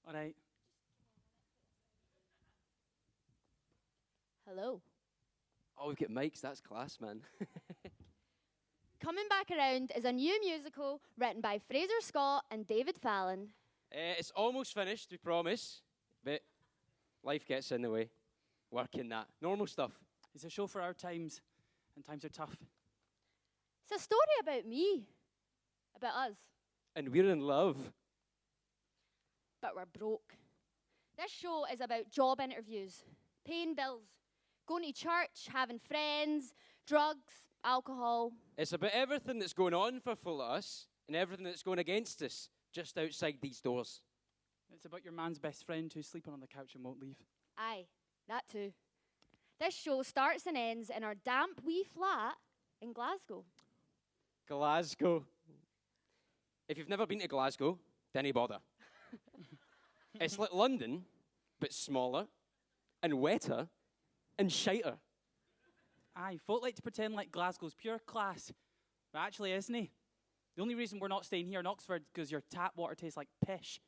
All right. Hello. Oh, we've got mics. That's class, man. Coming Back Around is a new musical written by Fraser Scott and David Fallon. It's almost finished, we promise. But life gets in the way. Working that. Normal stuff. It's a show for our times, and times are tough. It's a story about me, about us, And we're in love. but we're broke. This show is about job interviews, paying bills, going to church, having friends, drugs, alcohol. It's about everything that's going on for full of us and everything that's going against us just outside these doors. It's about your man's best friend who's sleeping on the couch and won't leave. Aye, that too. This show starts and ends in our damp wee flat in Glasgow. Glasgow. If you've never been to Glasgow, then bother. It's like London, but smaller and wetter and shiter. Aye, folk like to pretend like Glasgow's pure class, but actually isn't he? The only reason we're not staying here in Oxford is because your tap water tastes like pish.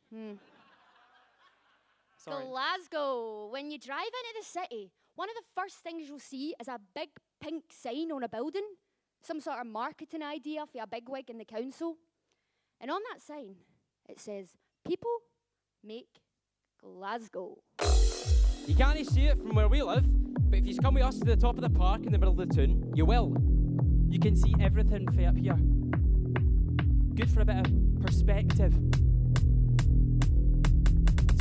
Sorry. Glasgow. When you drive into the city, one of the first things you'll see is a big pink sign on a building, some sort of marketing idea for a bigwig in the council. And on that sign, it says, "People make Glasgow." You can't see it from where we live, but if you come with us to the top of the park in the middle of the town, you will. You can see everything from up here. Good for a bit of perspective.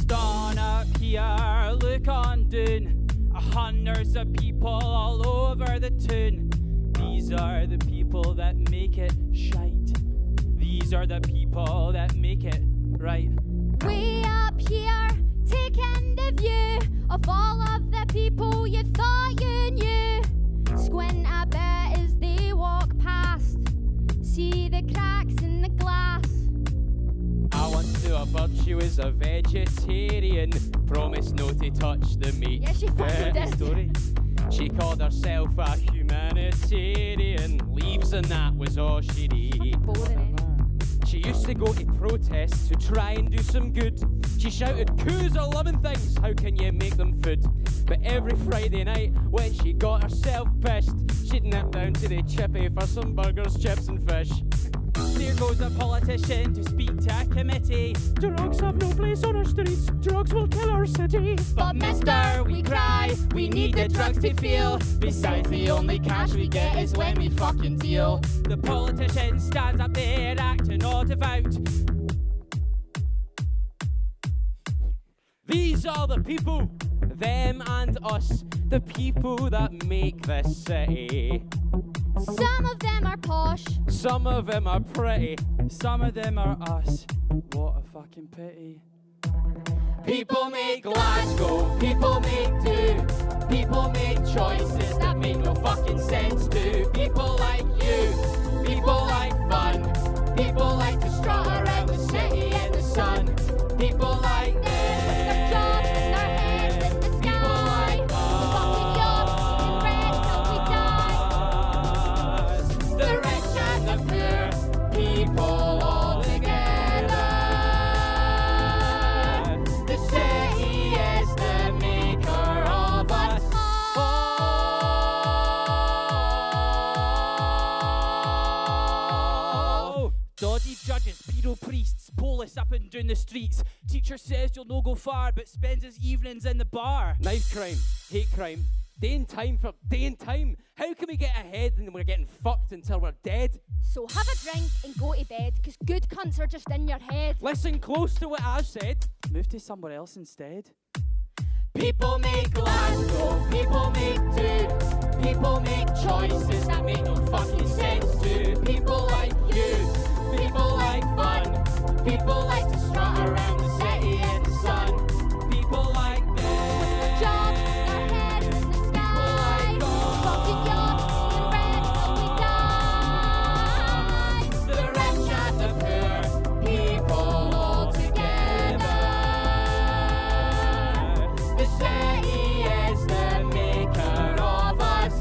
Stand up here, look on down. Hundreds of people all over the town. These are the people that make it shite. These are the people that make it right. Way up here, taking the view of all of the people you thought you knew. Squint a bit as they walk past. See the cracks in the glass. I once knew a bird, she was a vegetarian. Promised not to touch the meat. Yeah, she fucking did. Story. She called herself a humanitarian. Leaves and that was all she'd eat. Boring, eh? She used to go to protests to try and do some good. She shouted, "Coos are loving things, how can you make them food?" But every Friday night, when she got herself pissed, she'd nip down to the chippy for some burgers, chips and fish. There goes a politician to speak to a committee. Drugs have no place on our streets, drugs will kill our city. But mister, we cry, we need the drugs to feel. Besides, the only cash we get is when we fucking deal. The politician stands up there acting all devout. These are the people, them and us, the people that make this city. Some of them are posh. Some of them are pretty. Some of them are us. What a fucking pity. People make Glasgow, people make do. People make choices that make no fucking sense to. People like you, people like fun. People like to strut around the city in the sun. People like them. Their jobs and their heads in the sky. People like Fucking yachts in red till we die. us. The rich and the poor, people all together. The city is the maker of us all. Dodgy judges, pedo priests, police up and down the streets. Teacher says you'll no go far, but spends his evenings in the bar. Knife crime, hate crime, day and time for day and time. How can we get ahead and we're getting fucked until we're dead? So have a drink and go to bed, because good cunts are just in your head. Listen close to what I've said. Move to somewhere else instead. People make Glasgow, people make do. People make choices that make no fucking sense to. People like you, people like fun. People like to strut around the city in the sun. People like them. Jobs, their heads in the sky. Fucking yachts in red till we die. The rich and the poor, people all together. The city is the maker of us.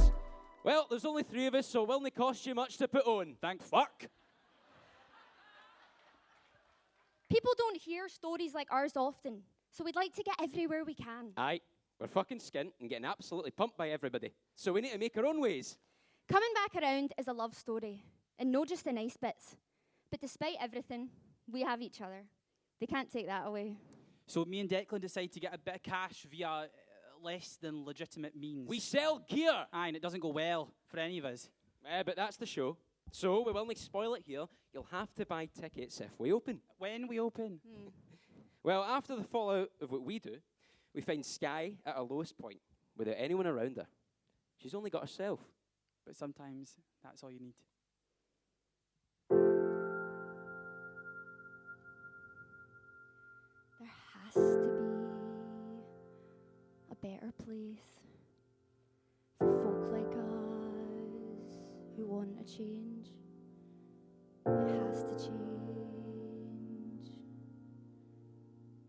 Well, there's only 3 of us, so it will not cost you much to put on. Thank fuck. People don't hear stories like ours often, so we'd like to get everywhere we can. Aye, we're fucking skint and getting absolutely pumped by everybody. So we need to make our own ways. Coming Back Around is a love story, and not just the nice bits. But despite everything, we have each other. They can't take that away. So me and Declan decide to get a bit of cash via less than legitimate means. We sell gear! Aye, and it doesn't go well for any of us. But that's the show. So we will not spoil it here. You'll have to buy tickets if we open. When we open. Well, after the fallout of what we do, we find Skye at her lowest point, without anyone around her. She's only got herself. But sometimes that's all you need. There has to be a better place for folk like us who want a change. It has to change.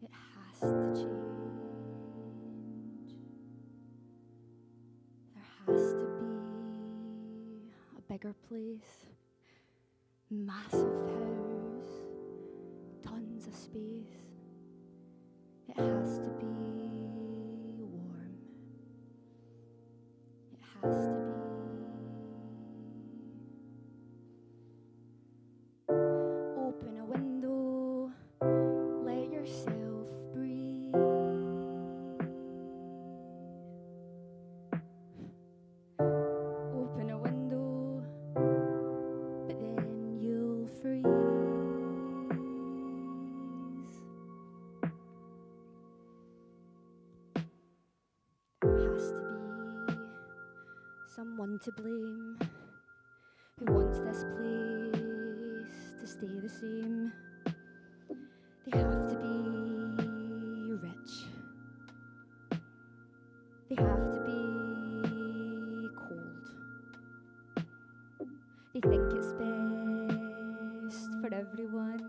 It has to change. There has to be a bigger place. Massive house, tons of space. It has to be warm. It has to be. Open a window, let yourself breathe. Open a window, but then you'll freeze. Someone to blame who wants this place to stay the same. They have to be rich. They have to be cold. They think it's best for everyone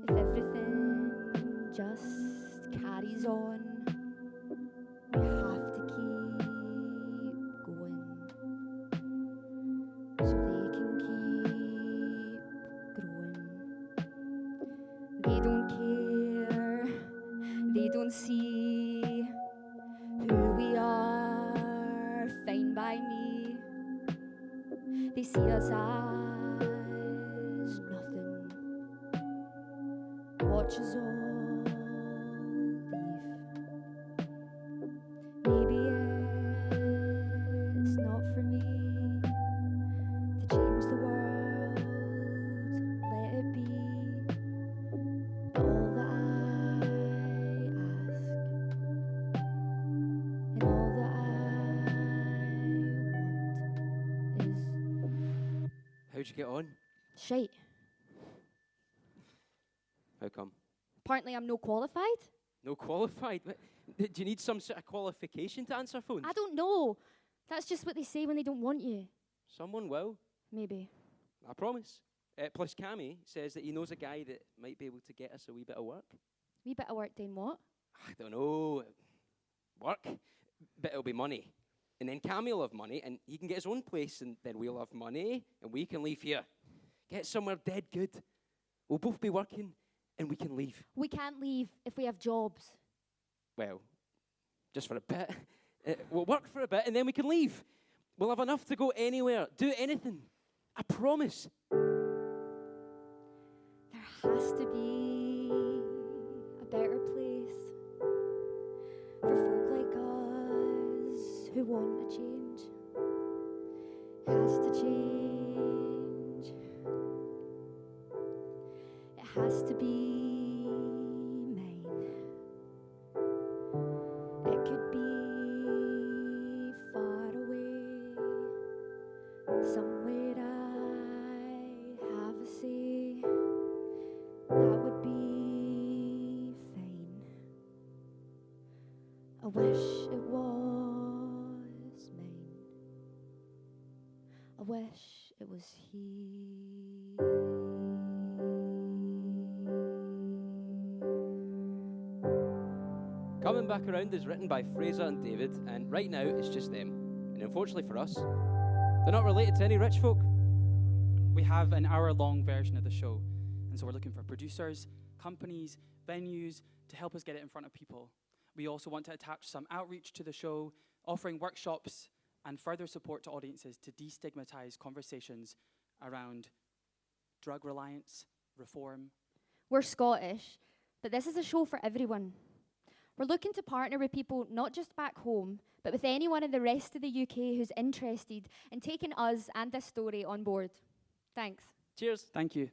if everything just carries on. We have to keep going so they can keep growing. They don't care, they don't see who we are, fine by me. They see us as nothing, watch us all leave. Maybe it's not for me to change the world, let it be. But all that I ask and all that I want is How'd you get on? shite. How come? Apparently I'm no qualified. No qualified? Do you need some sort of qualification to answer phones? I don't know. That's just what they say when they don't want you. Someone will. Maybe. I promise. Plus, Cammy says that he knows a guy that might be able to get us a wee bit of work. Wee bit of work doing what? I don't know. Work? But it'll be money. And then Cammy will have money, and he can get his own place, and then we'll have money, and we can leave here. Get somewhere dead good. We'll both be working, and we can leave. We can't leave if we have jobs. Well, just for a bit. We'll work for a bit, and then we can leave. We'll have enough to go anywhere, do anything. I promise. There has to be a better place for folk like us who want a change. Has to change. It has to be mine. It could be far away, somewhere I have a say. That would be fine. I wish it was mine. I wish it was Coming Back Around is written by Fraser and David, and right now it's just them. And unfortunately for us, they're not related to any rich folk. We have an hour-long version of the show, And so we're looking for producers, companies, venues to help us get it in front of people. We also want to attach some outreach to the show, offering workshops and further support to audiences to destigmatize conversations around drug reliance, reform. We're Scottish, but this is a show for everyone. We're looking to partner with people not just back home, but with anyone in the rest of the UK who's interested in taking us and this story on board. Thanks. Cheers. Thank you.